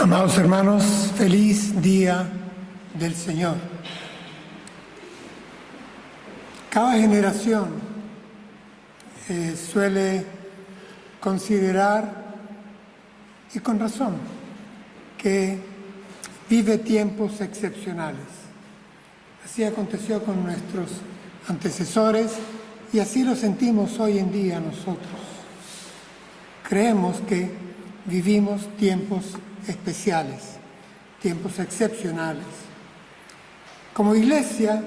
Amados hermanos, feliz día del Señor. Cada generación suele considerar, y con razón, que vive tiempos excepcionales. Así aconteció con nuestros antecesores y así lo sentimos hoy en día nosotros. Creemos que vivimos tiempos especiales, tiempos excepcionales. Como iglesia,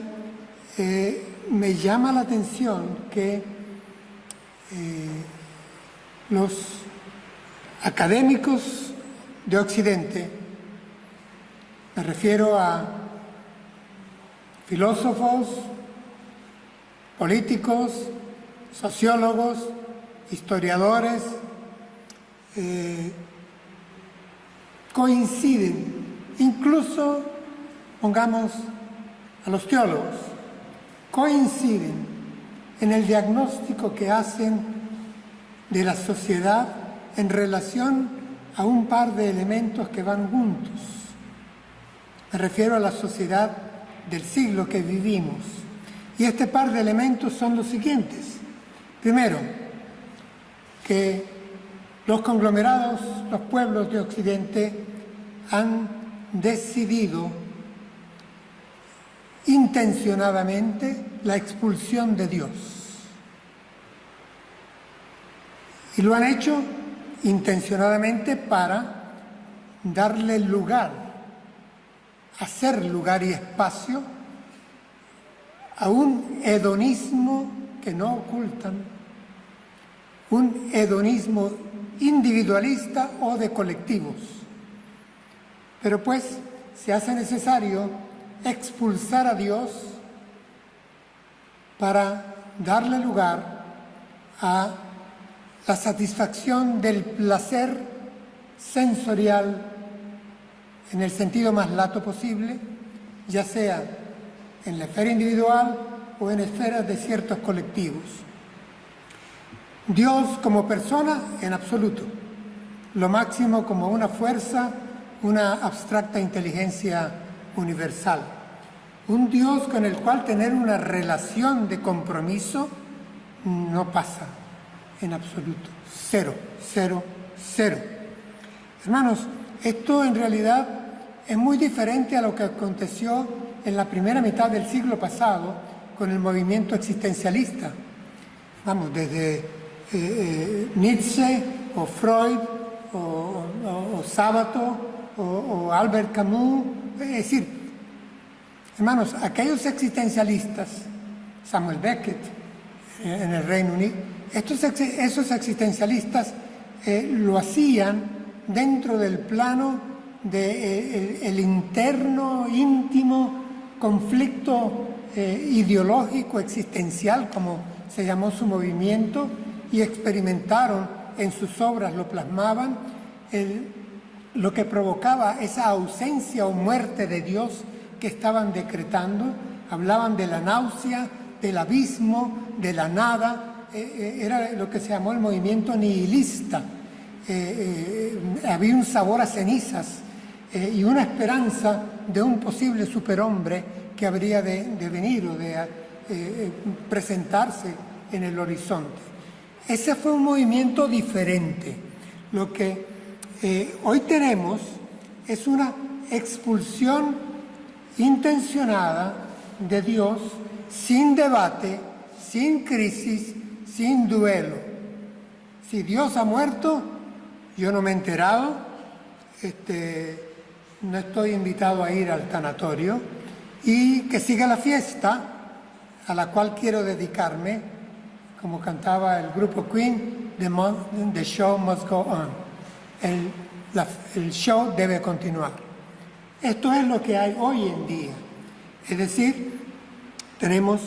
me llama la atención que los académicos de Occidente, me refiero a filósofos, políticos, sociólogos, historiadores, coinciden, incluso, pongamos a los teólogos, coinciden en el diagnóstico que hacen de la sociedad en relación a un par de elementos que van juntos. Me refiero a la sociedad del siglo que vivimos. Y este par de elementos son los siguientes. Primero, que los conglomerados, los pueblos de Occidente han decidido intencionadamente la expulsión de Dios. Y lo han hecho intencionadamente para darle lugar, hacer lugar y espacio a un hedonismo que no ocultan, un hedonismo individualista o de colectivos. Pero pues se hace necesario expulsar a Dios para darle lugar a la satisfacción del placer sensorial en el sentido más lato posible, ya sea en la esfera individual o en esferas de ciertos colectivos. Dios como persona en absoluto, lo máximo como una fuerza, una abstracta inteligencia universal. Un Dios con el cual tener una relación de compromiso no pasa en absoluto. Cero, cero, cero. Hermanos, esto en realidad es muy diferente a lo que aconteció en la primera mitad del siglo pasado con el movimiento existencialista. Vamos, desde Nietzsche o Freud o Sábato o Albert Camus, es decir, hermanos, aquellos existencialistas, Samuel Beckett en el Reino Unido, esos existencialistas lo hacían dentro del plano del interno, íntimo conflicto ideológico, existencial, como se llamó su movimiento, y experimentaron en sus obras, lo plasmaban, lo que provocaba esa ausencia o muerte de Dios que estaban decretando. Hablaban de la náusea, del abismo, de la nada. Era lo que se llamó el movimiento nihilista. Había un sabor a cenizas y una esperanza de un posible superhombre que habría de venir o de presentarse en el horizonte. Ese fue un movimiento diferente. Lo que hoy tenemos es una expulsión intencionada de Dios, sin debate, sin crisis, sin duelo. Si Dios ha muerto, yo no me he enterado, no estoy invitado a ir al tanatorio, y que siga la fiesta a la cual quiero dedicarme, como cantaba el grupo Queen, the show must go on. El show debe continuar. Esto es lo que hay hoy en día. Es decir, tenemos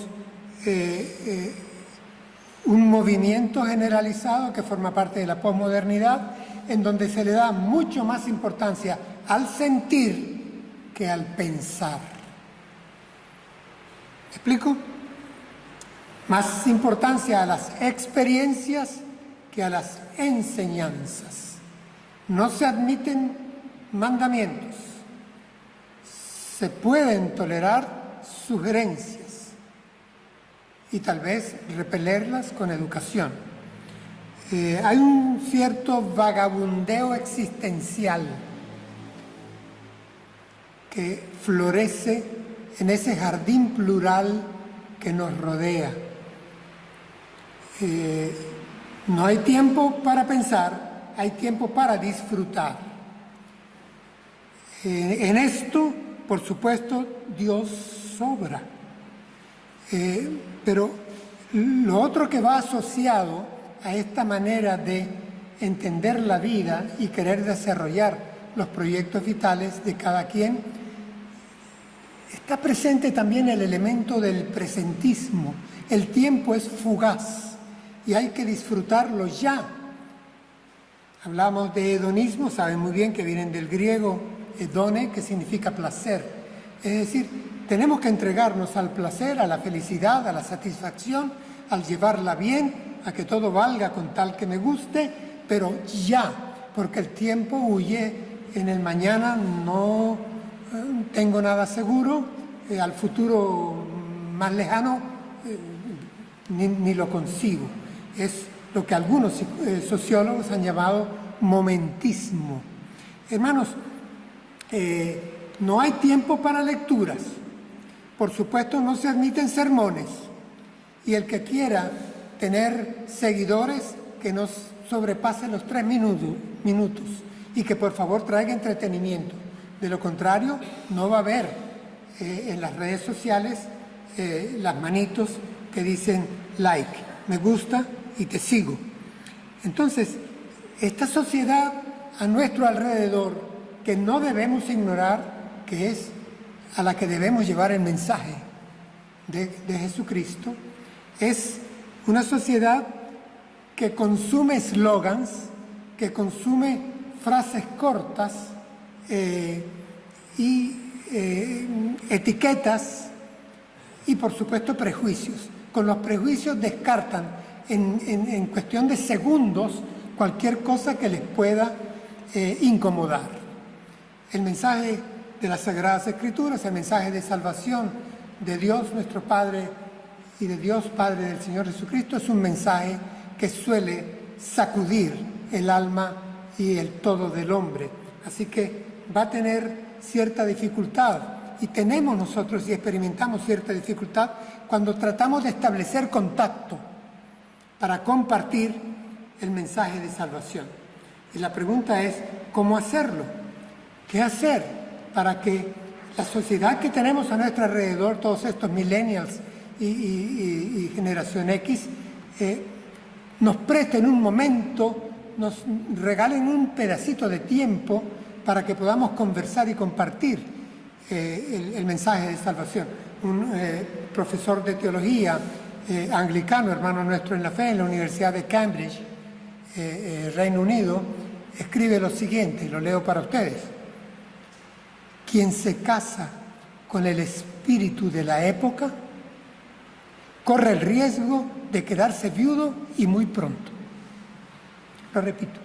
un movimiento generalizado que forma parte de la posmodernidad, en donde se le da mucho más importancia al sentir que al pensar. ¿Me explico? Más importancia a las experiencias que a las enseñanzas. No se admiten mandamientos. Se pueden tolerar sugerencias y tal vez repelerlas con educación. Hay un cierto vagabundeo existencial que florece en ese jardín plural que nos rodea. No hay tiempo para pensar, hay tiempo para disfrutar. En esto, por supuesto, Dios sobra. Pero lo otro que va asociado a esta manera de entender la vida y querer desarrollar los proyectos vitales de cada quien, está presente también el elemento del presentismo. El tiempo es fugaz y hay que disfrutarlo ya. Hablamos de hedonismo, saben muy bien que vienen del griego hedone, que significa placer. Es decir, tenemos que entregarnos al placer, a la felicidad, a la satisfacción, al llevarla bien, a que todo valga con tal que me guste, pero ya, porque el tiempo huye, en el mañana no tengo nada seguro, al futuro más lejano ni lo consigo. Es lo que algunos sociólogos han llamado momentismo. Hermanos, no hay tiempo para lecturas. Por supuesto, no se admiten sermones. Y el que quiera tener seguidores, que no sobrepase los 3 minutos y que por favor traiga entretenimiento. De lo contrario, no va a haber en las redes sociales las manitos que dicen like, me gusta y te sigo. Entonces, esta sociedad a nuestro alrededor, que no debemos ignorar, que es a la que debemos llevar el mensaje de Jesucristo, es una sociedad que consume eslogans, que consume frases cortas y etiquetas y por supuesto prejuicios. Con los prejuicios descartan en cuestión de segundos cualquier cosa que les pueda incomodar. El mensaje de las Sagradas Escrituras, el mensaje de salvación de Dios nuestro Padre y de Dios Padre del Señor Jesucristo, es un mensaje que suele sacudir el alma y el todo del hombre. Así que va a tener cierta dificultad, y tenemos nosotros y experimentamos cierta dificultad cuando tratamos de establecer contacto para compartir el mensaje de salvación. Y la pregunta es, ¿cómo hacerlo? ¿Qué hacer para que la sociedad que tenemos a nuestro alrededor, todos estos millennials y generación X, nos presten un momento, nos regalen un pedacito de tiempo para que podamos conversar y compartir el mensaje de salvación? Un profesor de teología anglicano, hermano nuestro en la fe, en la Universidad de Cambridge, Reino Unido, escribe lo siguiente, y lo leo para ustedes. Quien se casa con el espíritu de la época corre el riesgo de quedarse viudo y muy pronto. Lo repito,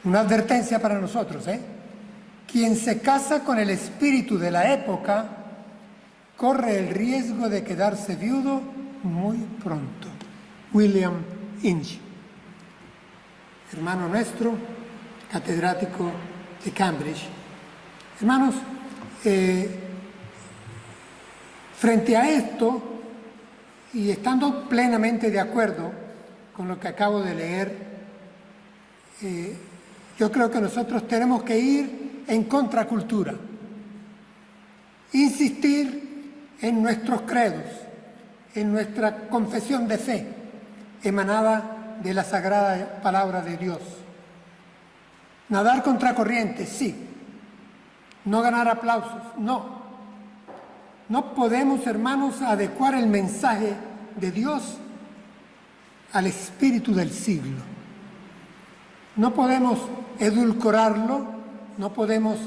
una advertencia para nosotros, Quien se casa con el espíritu de la época corre el riesgo de quedarse viudo muy pronto. William Inge, hermano nuestro, catedrático de Cambridge. Hermanos, frente a esto, y estando plenamente de acuerdo con lo que acabo de leer, yo creo que nosotros tenemos que ir en contracultura, insistir en nuestros credos, en nuestra confesión de fe, emanada de la sagrada palabra de Dios. Nadar contracorriente, sí. No ganar aplausos, no. No podemos, hermanos, adecuar el mensaje de Dios al espíritu del siglo. No podemos edulcorarlo, no podemos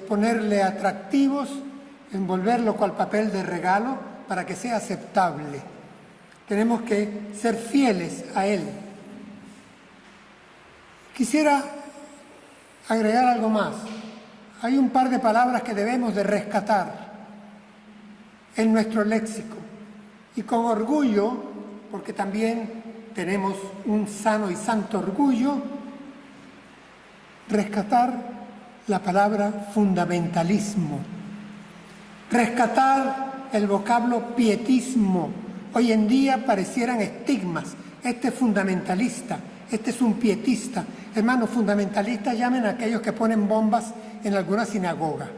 ponerle atractivos, envolverlo con papel de regalo para que sea aceptable. Tenemos que ser fieles a él. Quisiera agregar algo más. hay un par de palabras que debemos de rescatar en nuestro léxico. Y con orgullo, porque también tenemos un sano y santo orgullo, rescatar la palabra fundamentalismo, rescatar el vocablo pietismo. Hoy en día parecieran estigmas. Este es fundamentalista, este es un pietista. Hermanos, fundamentalistas llamen a aquellos que ponen bombas en alguna sinagoga.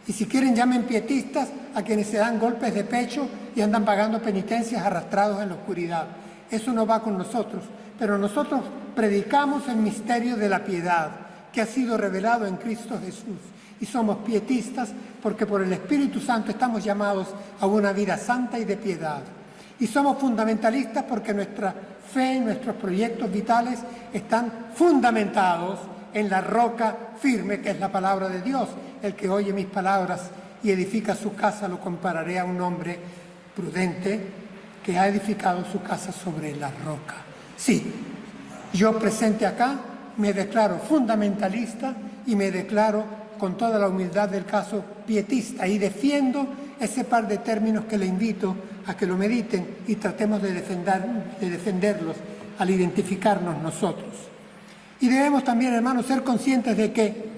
Y si quieren, llamen pietistas a quienes se dan golpes de pecho y andan pagando penitencias arrastrados en la oscuridad. Eso no va con nosotros, pero nosotros predicamos el misterio de la piedad que ha sido revelado en Cristo Jesús. Y somos pietistas porque por el Espíritu Santo estamos llamados a una vida santa y de piedad. Y somos fundamentalistas porque nuestra fe, nuestros proyectos vitales están fundamentados en la roca firme que es la palabra de Dios. El que oye mis palabras y edifica su casa lo compararé a un hombre prudente que ha edificado su casa sobre la roca. Sí, yo presente acá me declaro fundamentalista y me declaro con toda la humildad del caso pietista y defiendo ese par de términos que le invito a que lo mediten y tratemos de defenderlos al identificarnos nosotros. Y debemos también, hermanos, ser conscientes de que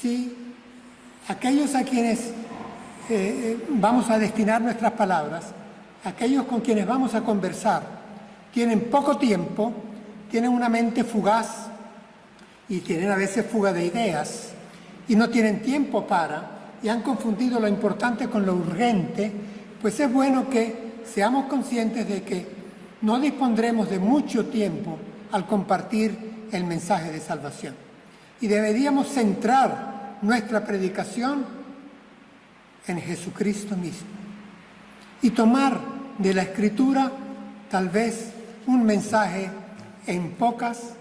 si aquellos a quienes vamos a destinar nuestras palabras, aquellos con quienes vamos a conversar, tienen poco tiempo, tienen una mente fugaz y tienen a veces fuga de ideas y no tienen tiempo y han confundido lo importante con lo urgente, pues es bueno que seamos conscientes de que no dispondremos de mucho tiempo al compartir el mensaje de salvación. Y deberíamos centrar nuestra predicación en Jesucristo mismo y tomar de la Escritura tal vez un mensaje en pocas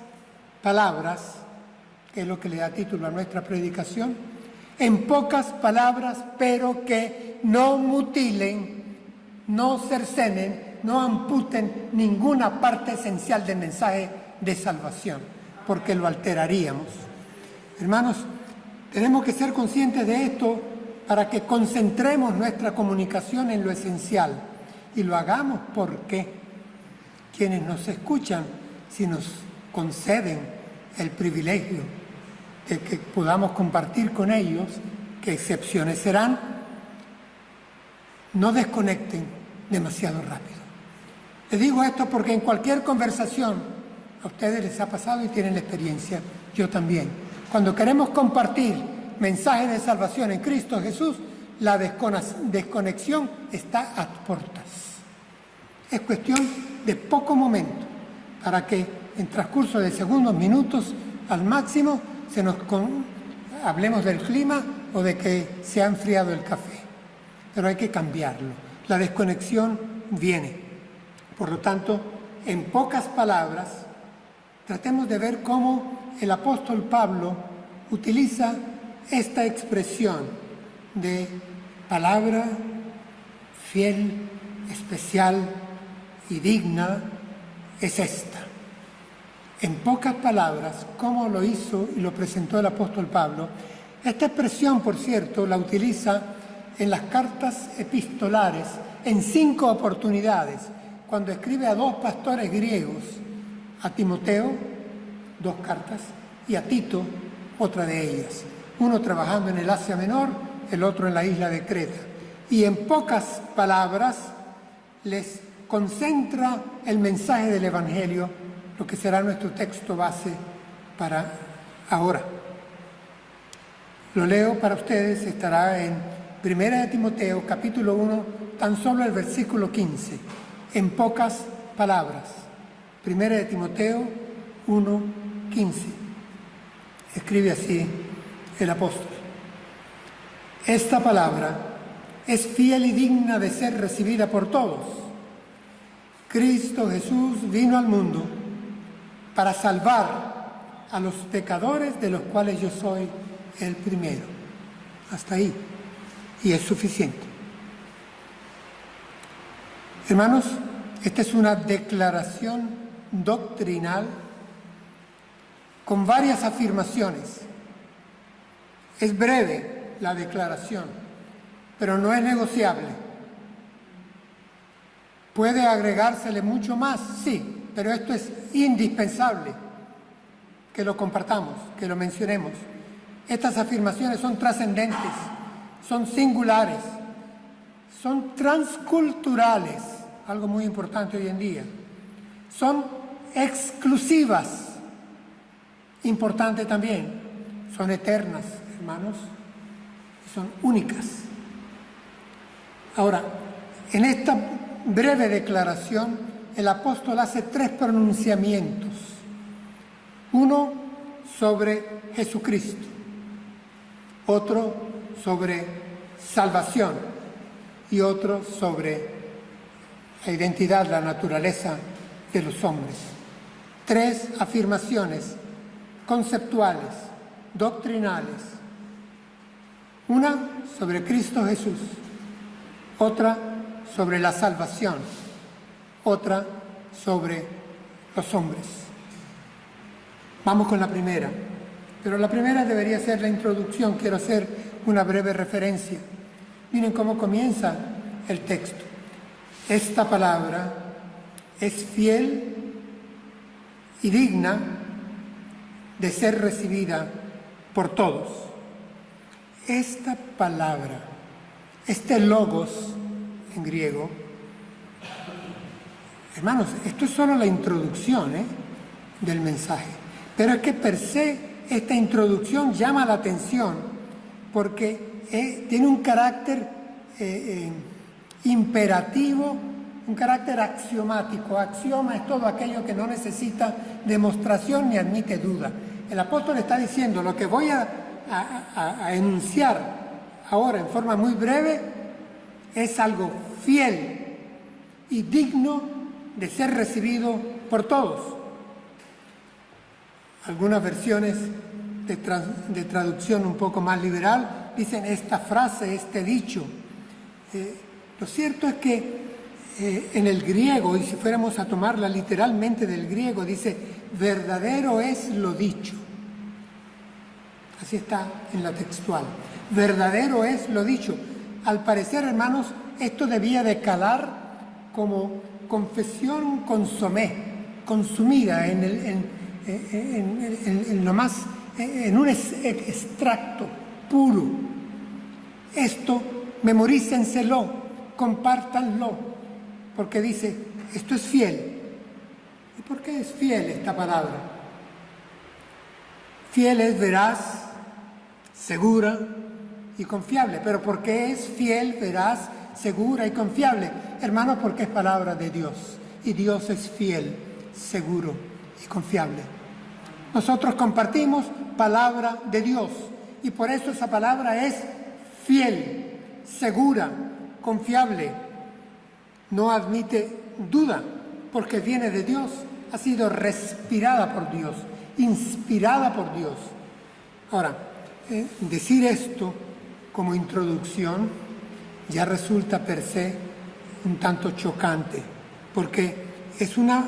palabras, que es lo que le da título a nuestra predicación, en pocas palabras, pero que no mutilen, no cercenen, no amputen ninguna parte esencial del mensaje de salvación, porque lo alteraríamos. Hermanos, tenemos que ser conscientes de esto para que concentremos nuestra comunicación en lo esencial y lo hagamos porque quienes nos escuchan, si nos conceden el privilegio de que podamos compartir con ellos, que excepciones serán, no desconecten demasiado rápido. Les digo esto porque en cualquier conversación, a ustedes les ha pasado y tienen la experiencia, yo también. Cuando queremos compartir mensajes de salvación en Cristo Jesús, la desconexión está a puertas. Es cuestión de poco momento para que en transcurso de segundos, minutos al máximo, hablemos del clima o de que se ha enfriado el café. Pero hay que cambiarlo. La desconexión viene. Por lo tanto, en pocas palabras, tratemos de ver cómo el apóstol Pablo utiliza esta expresión de palabra fiel, especial y digna, es esta. En pocas palabras, cómo lo hizo y lo presentó el apóstol Pablo. Esta expresión, por cierto, la utiliza en las cartas epistolares en 5 oportunidades, cuando escribe a 2 pastores griegos, a Timoteo, 2 cartas, y a Tito, otra de ellas. Uno trabajando en el Asia Menor, el otro en la isla de Creta. Y en pocas palabras les concentra el mensaje del Evangelio, lo que será nuestro texto base para ahora. Lo leo para ustedes, estará en 1 Timoteo, capítulo 1, tan solo el versículo 15, en pocas palabras. 1 Timoteo 1, 15. Escribe así el apóstol. Esta palabra es fiel y digna de ser recibida por todos. Cristo Jesús vino al mundo para salvar a los pecadores, de los cuales yo soy el primero. Hasta ahí. Y es suficiente. Hermanos, esta es una declaración doctrinal con varias afirmaciones. Es breve la declaración, pero no es negociable. ¿Puede agregársele mucho más? Sí, pero esto es indispensable que lo compartamos, que lo mencionemos. Estas afirmaciones son trascendentes, son singulares, son transculturales, algo muy importante hoy en día. Son exclusivas, importante también. Son eternas, hermanos, son únicas. Ahora, en esta breve declaración, el apóstol hace 3 pronunciamientos. Uno sobre Jesucristo, otro sobre salvación y otro sobre la identidad, la naturaleza de los hombres. 3 afirmaciones conceptuales, doctrinales. Una sobre Cristo Jesús, otra sobre la salvación, otra sobre los hombres. Vamos con la primera, pero la primera debería ser la introducción. Quiero hacer una breve referencia. Miren cómo comienza el texto. Esta palabra es fiel y digna de ser recibida por todos. Esta palabra, este logos en griego, hermanos, esto es solo la introducción del mensaje, pero es que per se esta introducción llama la atención porque tiene un carácter imperativo, un carácter axiomático. Axioma es todo aquello que no necesita demostración ni admite duda. El apóstol está diciendo: lo que voy a enunciar ahora en forma muy breve es algo fiel y digno de ser recibido por todos. Algunas versiones de traducción un poco más liberal dicen esta frase, este dicho. Lo cierto es que en el griego, y si fuéramos a tomarla literalmente del griego, dice: verdadero es lo dicho. Así está en la textual. Verdadero es lo dicho. Al parecer, hermanos, esto debía de calar como confesión consumida en un extracto puro. Esto memorícenselo, compártanlo, porque dice: esto es fiel. ¿Y por qué es fiel esta palabra? Fiel es veraz, segura y confiable. ¿Pero por qué es fiel, veraz, segura y confiable? Hermanos, porque es palabra de Dios, y Dios es fiel, seguro y confiable. Nosotros compartimos palabra de Dios, y por eso esa palabra es fiel, segura, confiable. No admite duda, porque viene de Dios, ha sido respirada por Dios, inspirada por Dios. Ahora, decir esto como introducción ya resulta per se un tanto chocante, porque es una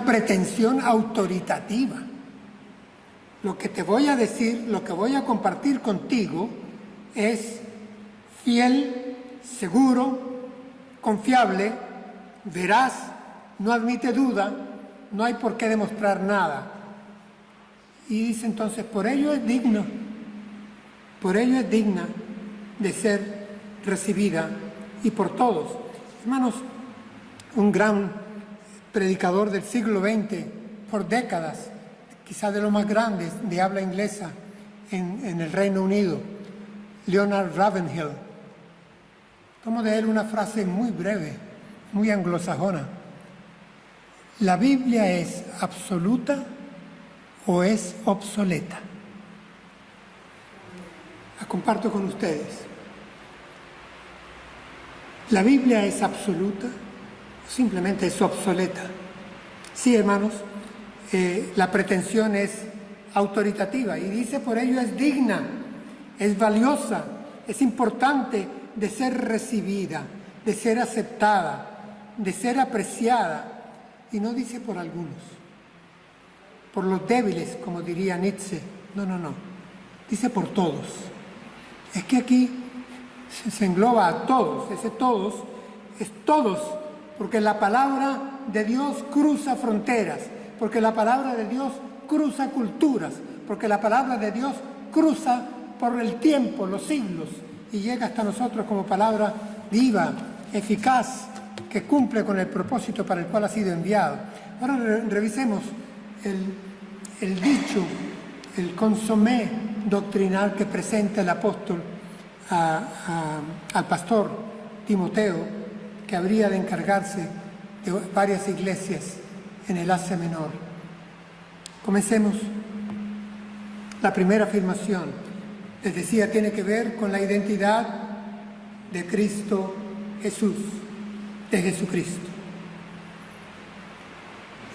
pretensión autoritativa. Lo que te voy a decir, lo que voy a compartir contigo es fiel, seguro, confiable, veraz, no admite duda, no hay por qué demostrar nada. Y dice entonces: por ello es digna de ser recibida y por todos. Hermanos, un gran predicador del siglo XX, por décadas, quizá de los más grandes de habla inglesa en el Reino Unido, Leonard Ravenhill. Tomo de él una frase muy breve, muy anglosajona. ¿La Biblia es absoluta o es obsoleta? La comparto con ustedes. ¿La Biblia es absoluta o simplemente es obsoleta? Sí, hermanos, la pretensión es autoritativa, y dice: por ello es digna, es valiosa, es importante de ser recibida, de ser aceptada, de ser apreciada, y no dice por algunos. por los débiles, como diría Nietzsche. No, no, no. Dice por todos. Es que aquí se engloba a todos. Ese todos es todos, porque la palabra de Dios cruza fronteras, porque la palabra de Dios cruza culturas, porque la palabra de Dios cruza por el tiempo, los siglos, y llega hasta nosotros como palabra viva, eficaz, que cumple con el propósito para el cual ha sido enviado. Ahora revisemos el dicho, el consomé doctrinal que presenta el apóstol al pastor Timoteo, que habría de encargarse de varias iglesias en el Asia Menor. Comencemos. La primera afirmación, les decía, tiene que ver con la identidad de Cristo Jesús, de Jesucristo.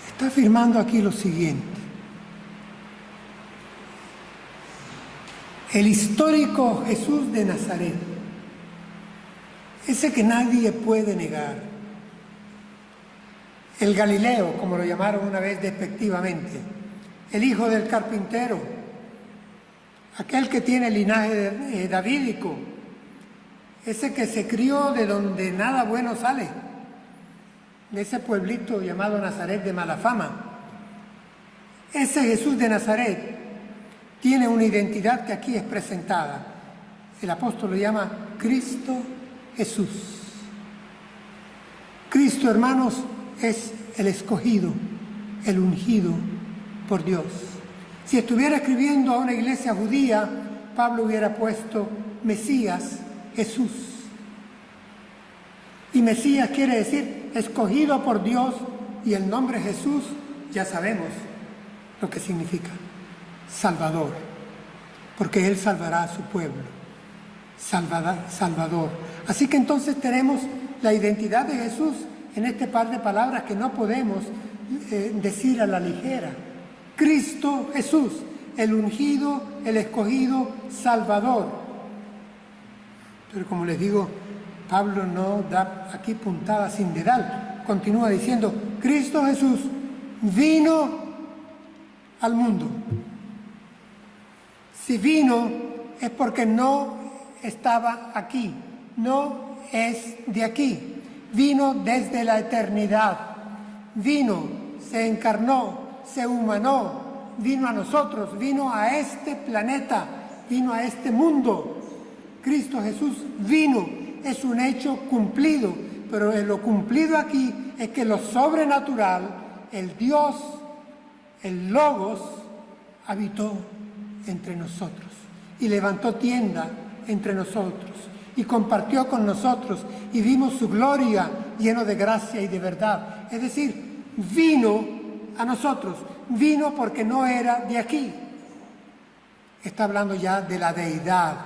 Está afirmando aquí lo siguiente: el histórico Jesús de Nazaret, ese que nadie puede negar, el Galileo, como lo llamaron una vez despectivamente, el hijo del carpintero, aquel que tiene linaje davídico, ese que se crió de donde nada bueno sale, de ese pueblito llamado Nazaret de mala fama. Ese Jesús de Nazaret tiene una identidad que aquí es presentada. El apóstol lo llama Cristo Jesús. Cristo, hermanos, es el escogido, el ungido por Dios. Si estuviera escribiendo a una iglesia judía, Pablo hubiera puesto Mesías, Jesús. Y Mesías quiere decir escogido por Dios, y el nombre Jesús ya sabemos lo que significa: Salvador, porque Él salvará a su pueblo. Salvador. Así que entonces tenemos la identidad de Jesús en este par de palabras que no podemos decir a la ligera. Cristo Jesús, el ungido, el escogido, Salvador. Pero como les digo, Pablo no da aquí puntada sin dedal. Continúa diciendo, Cristo Jesús vino al mundo. Si vino es porque no estaba aquí, no es de aquí. Vino desde la eternidad. Vino, se encarnó, se humanó, vino a nosotros, vino a este planeta, vino a este mundo. Cristo Jesús vino, es un hecho cumplido, pero en lo cumplido aquí es que lo sobrenatural, el Dios, el Logos, habitó entre nosotros y levantó tienda entre nosotros y compartió con nosotros y vimos su gloria lleno de gracia y de verdad. Es decir, vino a nosotros, vino porque no era de aquí. Está hablando ya de la deidad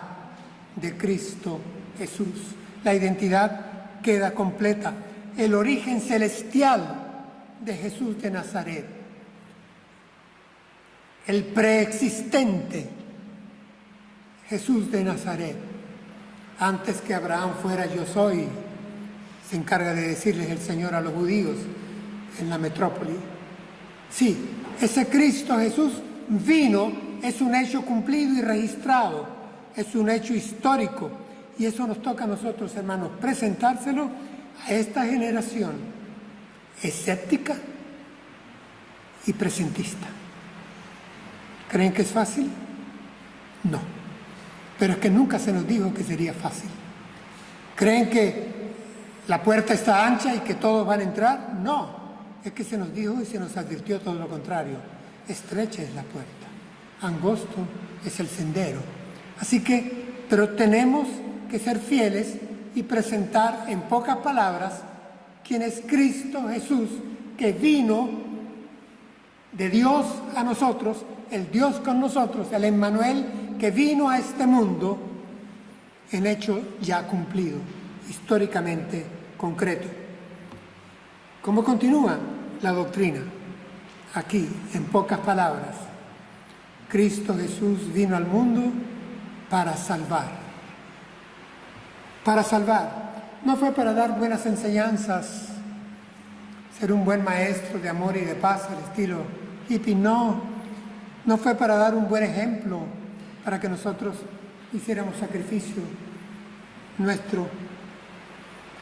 de Cristo Jesús. La identidad queda completa. El origen celestial de Jesús de Nazaret. El preexistente Jesús de Nazaret. Antes que Abraham fuera yo soy, se encarga de decirles el Señor a los judíos en la metrópoli. Sí, ese Cristo Jesús vino, es un hecho cumplido y registrado, es un hecho histórico, y eso nos toca a nosotros, hermanos, presentárselo a esta generación escéptica y presentista. ¿Creen que es fácil? No, pero es que nunca se nos dijo que sería fácil. ¿Creen que la puerta está ancha y que todos van a entrar? No. Es que se nos dijo y se nos advirtió todo lo contrario. Estrecha es la puerta, angosto es el sendero. Así que, pero tenemos que ser fieles y presentar en pocas palabras quién es Cristo Jesús, que vino de Dios a nosotros, el Dios con nosotros, el Emmanuel, que vino a este mundo en hecho ya cumplido, históricamente concreto. ¿Cómo continúa la doctrina? Aquí, en pocas palabras, Cristo Jesús vino al mundo para salvar. Para salvar. No fue para dar buenas enseñanzas, ser un buen maestro de amor y de paz al estilo hippie, no fue para dar un buen ejemplo, para que nosotros hiciéramos sacrificio nuestro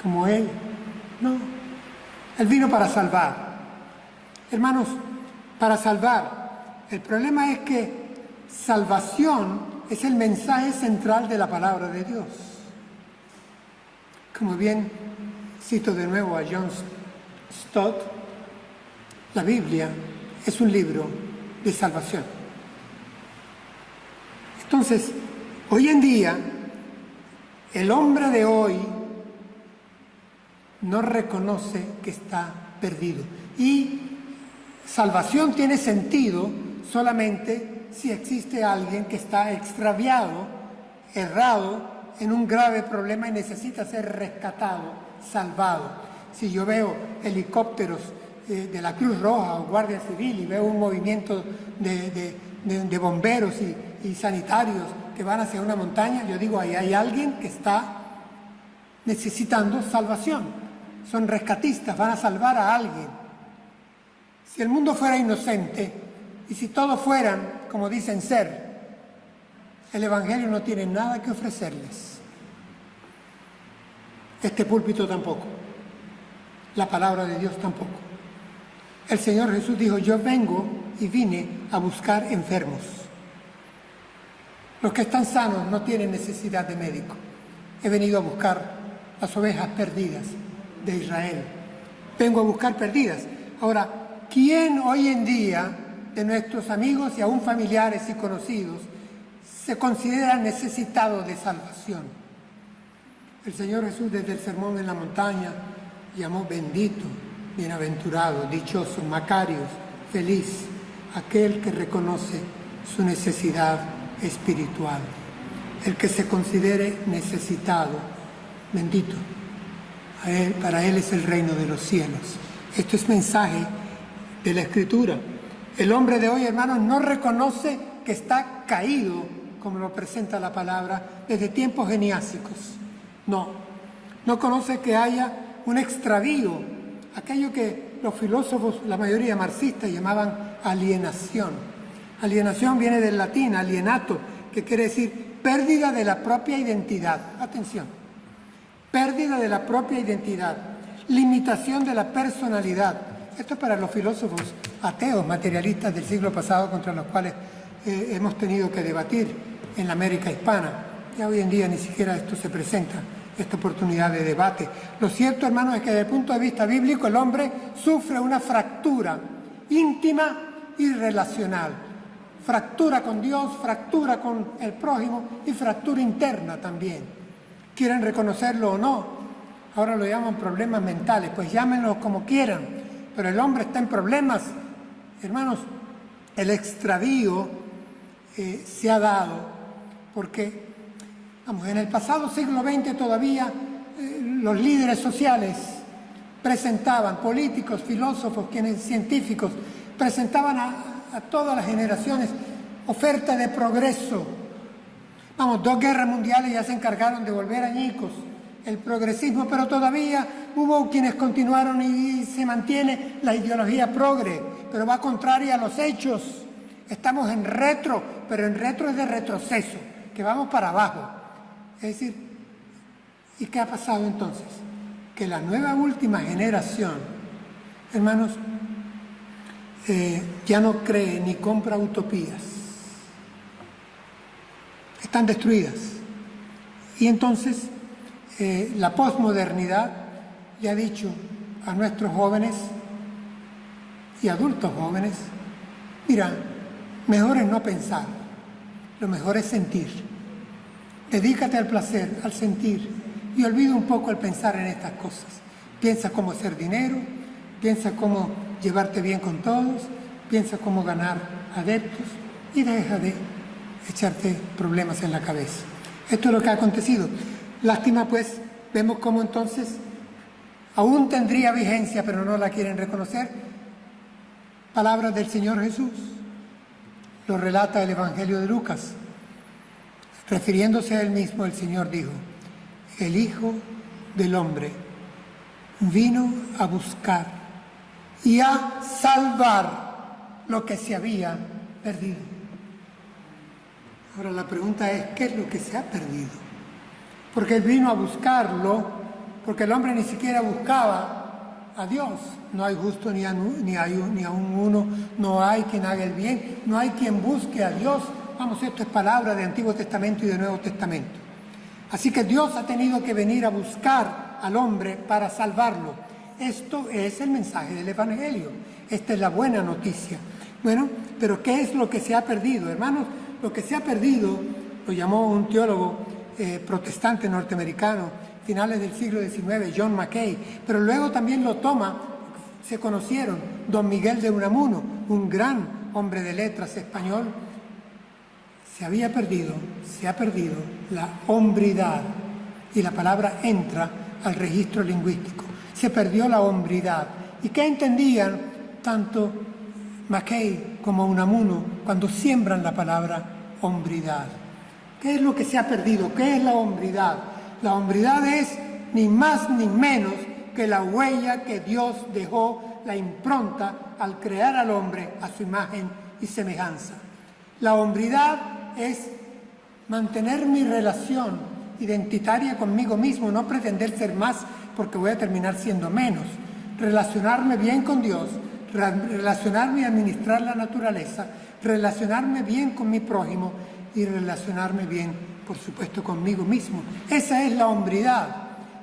como Él. No, Él vino para salvar. Hermanos, para salvar. El problema es que salvación es el mensaje central de la palabra de Dios. Como bien cito de nuevo a John Stott, la Biblia es un libro de salvación. Entonces, hoy en día, el hombre de hoy no reconoce que está perdido. Y salvación tiene sentido solamente si existe alguien que está extraviado, errado, en un grave problema y necesita ser rescatado, salvado. Si yo veo helicópteros de la Cruz Roja o Guardia Civil y veo un movimiento de bomberos y sanitarios que van hacia una montaña, yo digo, ahí hay alguien que está necesitando salvación. Son rescatistas, van a salvar a alguien. Si el mundo fuera inocente y si todos fueran como dicen ser, el Evangelio no tiene nada que ofrecerles. Este púlpito tampoco. La palabra de Dios tampoco. El Señor Jesús dijo, yo vengo y vine a buscar enfermos. Los que están sanos no tienen necesidad de médico. He venido a buscar las ovejas perdidas de Israel. Vengo a buscar perdidas. Ahora, ¿quién hoy en día de nuestros amigos y aún familiares y conocidos se considera necesitado de salvación? El Señor Jesús desde el Sermón en la Montaña llamó bendito, bienaventurado, dichoso, macarios, feliz, aquel que reconoce su necesidad espiritual, el que se considere necesitado, bendito. Para él es el reino de los cielos. Esto es mensaje de la Escritura. El hombre de hoy, hermanos, no reconoce que está caído, como lo presenta la palabra, desde tiempos geniásicos. No conoce que haya un extravío, aquello que los filósofos, la mayoría marxistas, llamaban alienación. Alienación viene del latín, alienato, que quiere decir pérdida de la propia identidad. Atención, pérdida de la propia identidad, limitación de la personalidad. Esto es para los filósofos ateos, materialistas del siglo pasado, contra los cuales hemos tenido que debatir en la América hispana. Ya hoy en día ni siquiera esto se presenta, esta oportunidad de debate. Lo cierto, hermanos, es que desde el punto de vista bíblico el hombre sufre una fractura íntima y relacional. Fractura con Dios, fractura con el prójimo y fractura interna también. Quieren reconocerlo o no. Ahora lo llaman problemas mentales, pues llámenlo como quieran. Pero el hombre está en problemas. Hermanos, el extravío se ha dado porque, vamos, en el pasado siglo XX todavía los líderes sociales presentaban, políticos, filósofos, científicos, presentaban a todas las generaciones oferta de progreso. Vamos, 2 guerras mundiales ya se encargaron de volver añicos el progresismo, pero todavía hubo quienes continuaron y se mantiene la ideología progre, pero va contraria a los hechos. Estamos en retro, pero en retro es de retroceso, que vamos para abajo. Es decir, ¿y qué ha pasado entonces? Que la nueva última generación, hermanos, ya no cree ni compra utopías. Están destruidas. Y entonces la posmodernidad le ha dicho a nuestros jóvenes y adultos jóvenes, mira, mejor es no pensar, lo mejor es sentir. Dedícate al placer, al sentir, y olvida un poco el pensar en estas cosas. Piensa cómo hacer dinero, piensa cómo llevarte bien con todos, piensa cómo ganar adeptos y deja de echarte problemas en la cabeza. Esto es lo que ha acontecido. Lástima, pues, vemos cómo entonces aún tendría vigencia, pero no la quieren reconocer. Palabras del Señor Jesús. Lo relata el Evangelio de Lucas. Refiriéndose a él mismo, el Señor dijo, el Hijo del Hombre vino a buscar y a salvar lo que se había perdido. Ahora la pregunta es, ¿qué es lo que se ha perdido? Porque Él vino a buscarlo, porque el hombre ni siquiera buscaba a Dios. No hay justo ni a un uno, no hay quien haga el bien, no hay quien busque a Dios. Vamos, esto es palabra de Antiguo Testamento y de Nuevo Testamento. Así que Dios ha tenido que venir a buscar al hombre para salvarlo. Esto es el mensaje del Evangelio. Esta es la buena noticia. Bueno, pero ¿qué es lo que se ha perdido, hermanos? Lo que se ha perdido, lo llamó un teólogo protestante norteamericano, finales del siglo XIX, John Mackay, pero luego también lo toma, se conocieron, don Miguel de Unamuno, un gran hombre de letras español. Se ha perdido la hombridad, y la palabra entra al registro lingüístico. Se perdió la hombridad. ¿Y qué entendían tanto Mackay como Unamuno cuando siembran la palabra hombridad? ¿Qué es lo que se ha perdido? ¿Qué es la hombridad? La hombridad es ni más ni menos que la huella que Dios dejó, la impronta, al crear al hombre a su imagen y semejanza. La hombridad es mantener mi relación identitaria conmigo mismo, no pretender ser más porque voy a terminar siendo menos. Relacionarme bien con Dios, relacionarme y administrar la naturaleza, relacionarme bien con mi prójimo y relacionarme bien, por supuesto, conmigo mismo. Esa es la hombridad,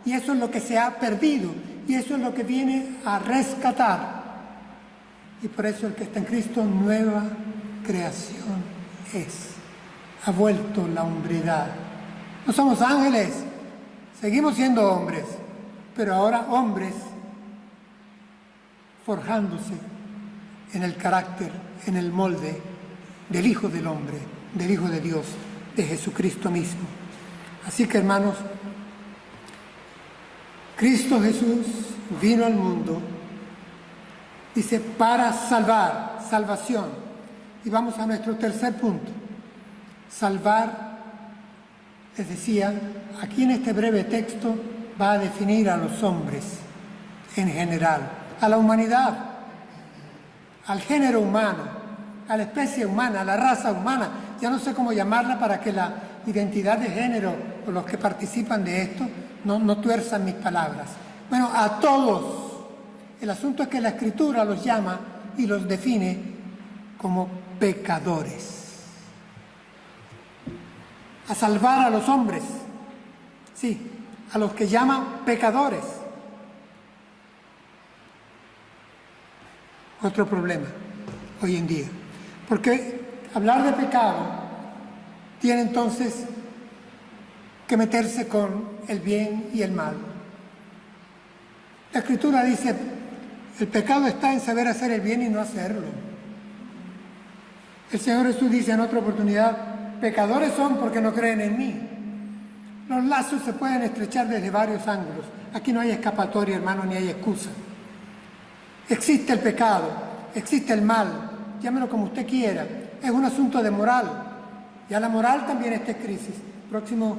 y eso es lo que se ha perdido, y eso es lo que viene a rescatar. Y por eso el que está en Cristo, nueva creación es. Ha vuelto la hombridad. No somos ángeles, seguimos siendo hombres, pero ahora hombres forjándose en el carácter, en el molde del Hijo del Hombre, del Hijo de Dios, de Jesucristo mismo. Así que, hermanos, Cristo Jesús vino al mundo, dice, para salvar, salvación. Y vamos a nuestro tercer punto. Salvar, les decía, aquí en este breve texto va a definir a los hombres en general, a la humanidad, al género humano, a la especie humana, a la raza humana. Ya no sé cómo llamarla para que la identidad de género o los que participan de esto no tuerzan mis palabras. Bueno, a todos. El asunto es que la Escritura los llama y los define como pecadores. A salvar a los hombres, sí, a los que llama pecadores. Otro problema hoy en día, porque hablar de pecado tiene entonces que meterse con el bien y el mal. La Escritura dice, el pecado está en saber hacer el bien y no hacerlo. El Señor Jesús dice en otra oportunidad, pecadores son porque no creen en mí. Los lazos se pueden estrechar desde varios ángulos. Aquí no hay escapatoria, hermano, ni hay excusa. Existe el pecado, existe el mal, llámelo como usted quiera. Es un asunto de moral. Ya la moral también está en crisis. Próximo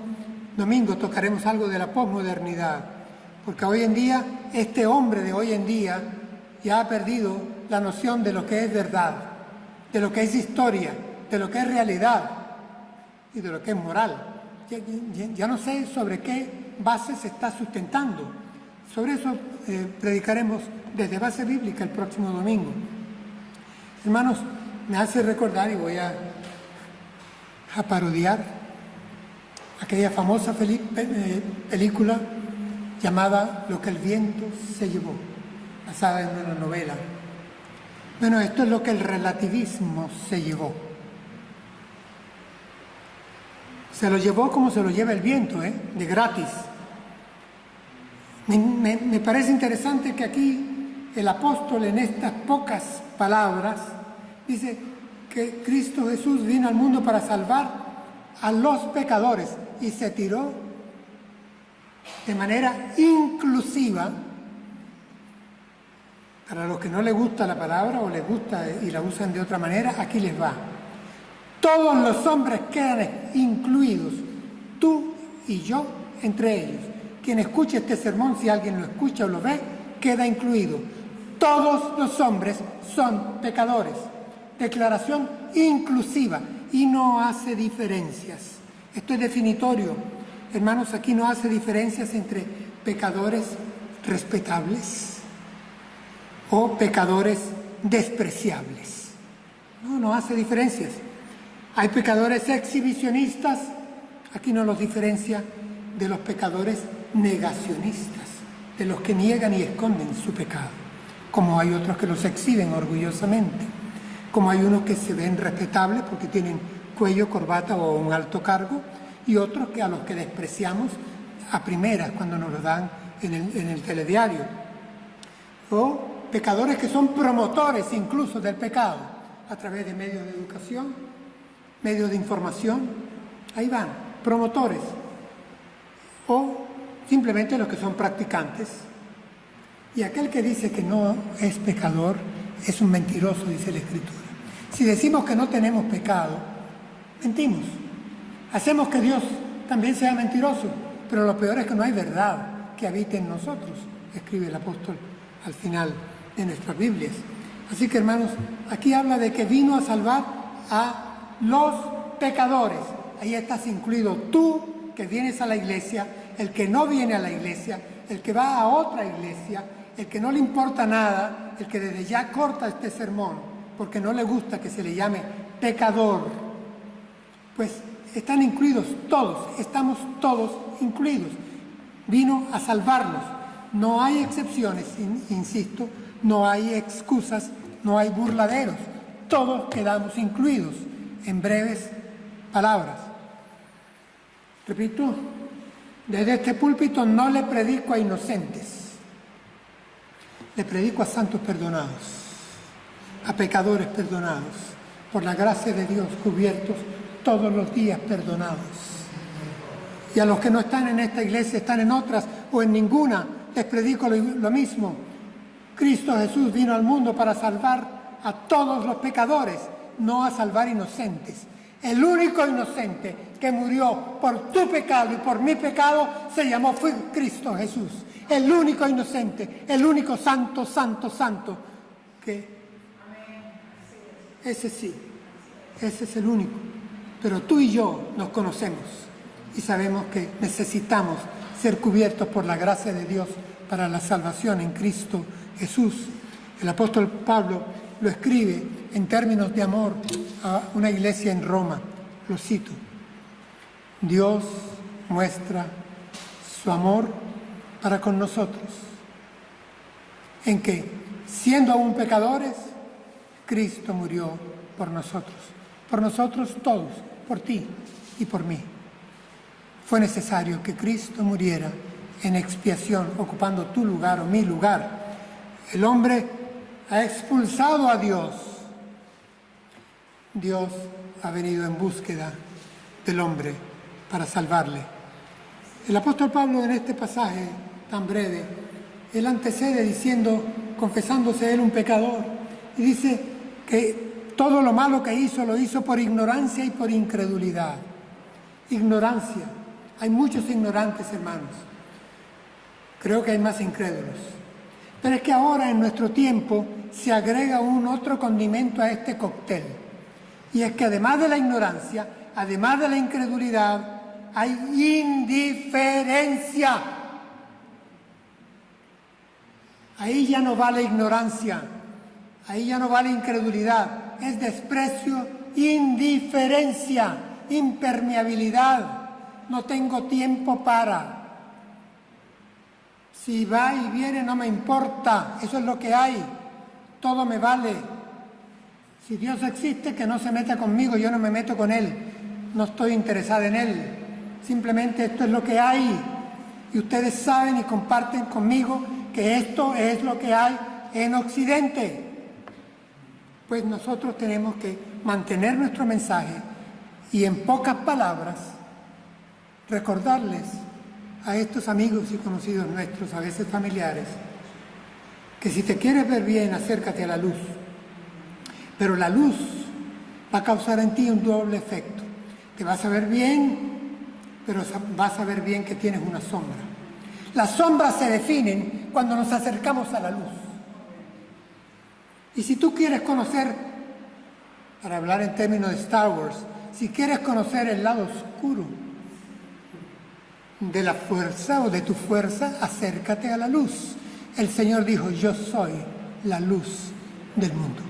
domingo tocaremos algo de la posmodernidad. Porque hoy en día, este hombre de hoy en día ya ha perdido la noción de lo que es verdad, de lo que es historia, de lo que es realidad y de lo que es moral. Ya no sé sobre qué base se está sustentando. Sobre eso predicaremos desde base bíblica el próximo domingo. Hermanos, me hace recordar, y voy a parodiar aquella famosa película llamada Lo que el viento se llevó, basada en una novela. Bueno, esto es lo que el relativismo se llevó. Se lo llevó como se lo lleva el viento, de gratis. Me parece interesante que aquí el apóstol, en estas pocas palabras, dice que Cristo Jesús vino al mundo para salvar a los pecadores y se tiró de manera inclusiva. Para los que no les gusta la palabra o les gusta y la usan de otra manera, aquí les va. Todos los hombres quedan incluidos, tú y yo entre ellos. Quien escuche este sermón, si alguien lo escucha o lo ve, queda incluido. Todos los hombres son pecadores. declaración inclusiva y no hace diferencias. Esto es definitorio. Hermanos, aquí no hace diferencias entre pecadores respetables o pecadores despreciables. No hace diferencias. Hay pecadores exhibicionistas, aquí no los diferencia de los pecadores negacionistas, de los que niegan y esconden su pecado, como hay otros que los exhiben orgullosamente, como hay unos que se ven respetables porque tienen cuello, corbata o un alto cargo, y otros que a los que despreciamos a primeras cuando nos lo dan en el telediario, o pecadores que son promotores incluso del pecado a través de medios de educación, medios de información, ahí van, promotores, o simplemente los que son practicantes. Y aquel que dice que no es pecador es un mentiroso, dice la Escritura. Si decimos que no tenemos pecado, mentimos. Hacemos que Dios también sea mentiroso, pero lo peor es que no hay verdad que habite en nosotros, escribe el apóstol al final de nuestras Biblias. Así que, hermanos, aquí habla de que vino a salvar a los pecadores. Ahí estás incluido tú, que vienes a la iglesia, el que no viene a la iglesia, el que va a otra iglesia, el que no le importa nada, el que desde ya corta este sermón porque no le gusta que se le llame pecador. Pues están incluidos todos, estamos todos incluidos. Vino a salvarnos. No hay excepciones, insisto, no hay excusas, no hay burladeros. Todos quedamos incluidos, en breves palabras. Repito, desde este púlpito no le predico a inocentes, le predico a santos perdonados, a pecadores perdonados, por la gracia de Dios, cubiertos todos los días, perdonados. Y a los que no están en esta iglesia, están en otras o en ninguna, les predico lo mismo. Cristo Jesús vino al mundo para salvar a todos los pecadores, no a salvar inocentes. El único inocente que murió por tu pecado y por mi pecado fue Cristo Jesús. El único inocente, el único santo, que ese sí, ese es el único. Pero tú y yo nos conocemos y sabemos que necesitamos ser cubiertos por la gracia de Dios para la salvación en Cristo Jesús. El apóstol Pablo lo escribe en términos de amor a una iglesia en Roma. Lo cito: Dios muestra su amor para con nosotros, en que, siendo aún pecadores, Cristo murió por nosotros todos, por ti y por mí. Fue necesario que Cristo muriera en expiación, ocupando tu lugar o mi lugar. El hombre ha expulsado a Dios. Dios ha venido en búsqueda del hombre para salvarle. El apóstol Pablo, en este pasaje tan breve, él antecede diciendo, confesándose él un pecador, y dice que todo lo malo que hizo lo hizo por ignorancia y por incredulidad. Ignorancia. Hay muchos ignorantes, hermanos. Creo que hay más incrédulos. Pero es que ahora, en nuestro tiempo, se agrega un otro condimento a este cóctel. Y es que además de la ignorancia, además de la incredulidad, hay indiferencia. Ahí ya no vale ignorancia, ahí ya no vale incredulidad, es desprecio, indiferencia, impermeabilidad. No tengo tiempo para. Si va y viene no me importa, eso es lo que hay, todo me vale. Si Dios existe, que no se meta conmigo, yo no me meto con Él, no estoy interesada en Él, simplemente esto es lo que hay. Y ustedes saben y comparten conmigo que esto es lo que hay en Occidente. Pues nosotros tenemos que mantener nuestro mensaje y en pocas palabras recordarles a estos amigos y conocidos nuestros, a veces familiares, que si te quieres ver bien, acércate a la luz. Pero la luz va a causar en ti un doble efecto. Te vas a ver bien, pero vas a ver bien que tienes una sombra. Las sombras se definen cuando nos acercamos a la luz. Y si tú quieres conocer para hablar en términos de Star Wars, si quieres conocer el lado oscuro de la fuerza o de tu fuerza, acércate a la luz. El Señor dijo, yo soy la luz del mundo.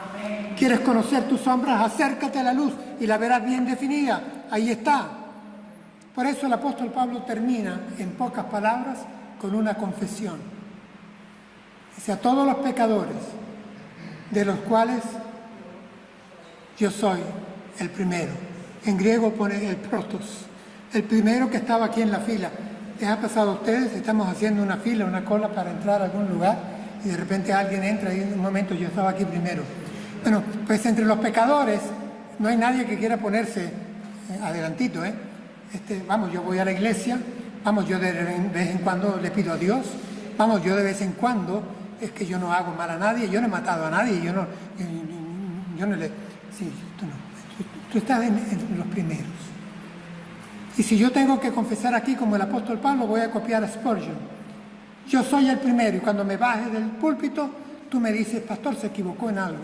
Amén. ¿Quieres conocer tus sombras? Acércate a la luz y la verás bien definida. Ahí está. Por eso el apóstol Pablo termina, en pocas palabras, con una confesión. Dice, a todos los pecadores, de los cuales yo soy el primero. En griego pone el protos, el primero que estaba aquí en la fila. ¿Les ha pasado a ustedes? Estamos haciendo una fila, una cola para entrar a algún lugar y de repente alguien entra y en un momento yo estaba aquí primero. Bueno, pues entre los pecadores no hay nadie que quiera ponerse adelantito, vamos, yo voy a la iglesia, vamos, yo de vez en cuando le pido a Dios, vamos, yo de vez en cuando, es que yo no hago mal a nadie, yo no he matado a nadie, yo no le... Sí, tú no, tú estás en los primeros. Y si yo tengo que confesar aquí como el apóstol Pablo, voy a copiar a Spurgeon. Yo soy el primero y cuando me baje del púlpito, tú me dices, pastor, se equivocó en algo.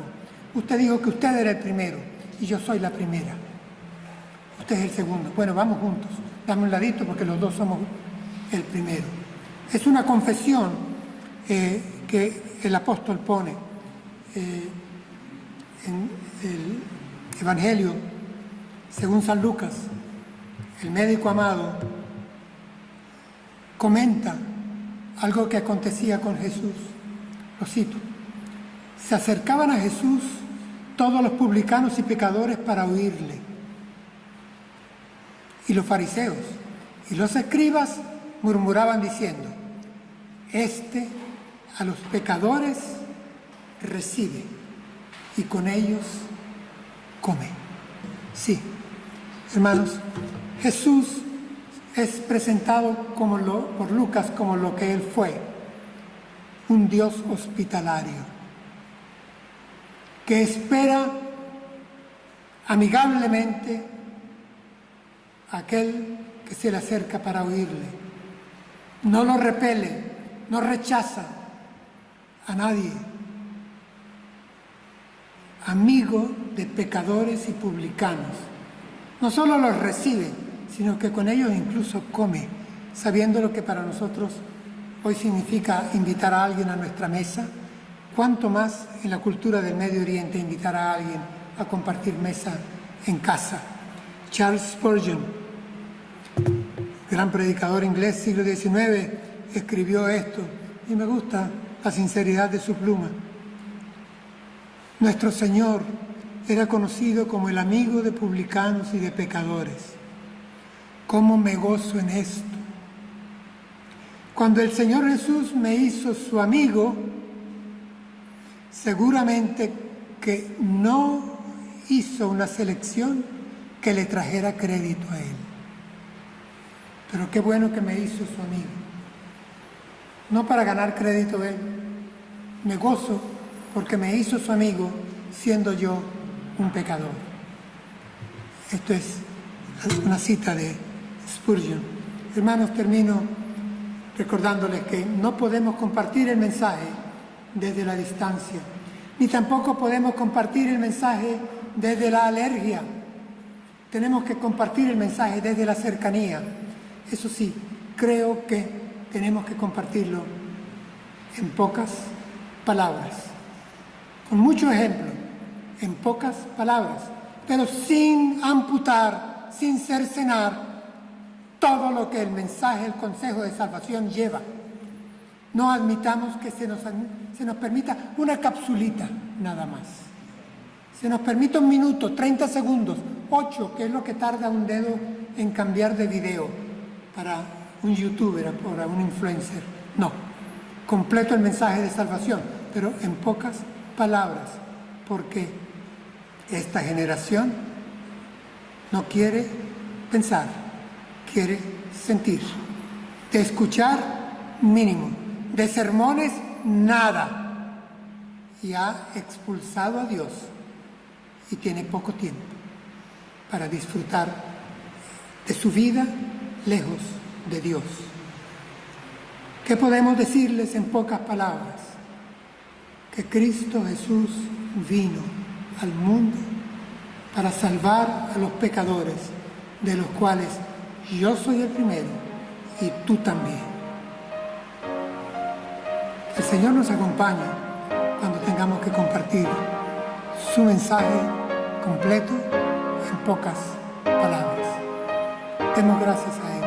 Usted dijo que usted era el primero y yo soy la primera. Usted es el segundo. Bueno, vamos juntos. Dame un ladito porque los dos somos el primero. Es una confesión que el apóstol pone en el Evangelio según San Lucas. El médico amado comenta algo que acontecía con Jesús. Lo cito. Se acercaban a Jesús todos los publicanos y pecadores para oírle. Y los fariseos y los escribas murmuraban diciendo, este a los pecadores recibe y con ellos come. Sí, hermanos, Jesús es presentado por Lucas como lo que Él fue, un Dios hospitalario, que espera amigablemente a aquel que se le acerca para oírle. No lo repele, no rechaza a nadie. Amigo de pecadores y publicanos. No solo los recibe, sino que con ellos incluso come, sabiendo lo que para nosotros hoy significa invitar a alguien a nuestra mesa, cuánto más en la cultura del Medio Oriente invitar a alguien a compartir mesa en casa. Charles Spurgeon, gran predicador inglés, siglo XIX, escribió esto, y me gusta la sinceridad de su pluma. Nuestro Señor era conocido como el amigo de publicanos y de pecadores. ¿Cómo me gozo en esto? Cuando el Señor Jesús me hizo su amigo, seguramente que no hizo una selección que le trajera crédito a Él. Pero qué bueno que me hizo su amigo. No para ganar crédito a Él. Me gozo porque me hizo su amigo siendo yo un pecador. Esto es una cita de Spurgeon. Hermanos, termino recordándoles que no podemos compartir el mensaje desde la distancia, ni tampoco podemos compartir el mensaje desde la alergia. Tenemos que compartir el mensaje desde la cercanía. Eso sí, creo que tenemos que compartirlo en pocas palabras, con muchos ejemplos, en pocas palabras, pero sin amputar, sin cercenar todo lo que el mensaje, el consejo de salvación lleva. No admitamos que se nos permita una capsulita nada más. Se nos permite un minuto, 30 segundos, 8, que es lo que tarda un dedo en cambiar de video para un youtuber, para un influencer. No, completo el mensaje de salvación, pero en pocas palabras, porque esta generación no quiere pensar, quiere sentir. De escuchar, mínimo. De sermones, nada. Y ha expulsado a Dios y tiene poco tiempo para disfrutar de su vida lejos de Dios. ¿Qué podemos decirles en pocas palabras? Que Cristo Jesús vino al mundo para salvar a los pecadores, de los cuales yo soy el primero y tú también. Que el Señor nos acompañe cuando tengamos que compartir su mensaje completo en pocas palabras. Demos gracias a Él.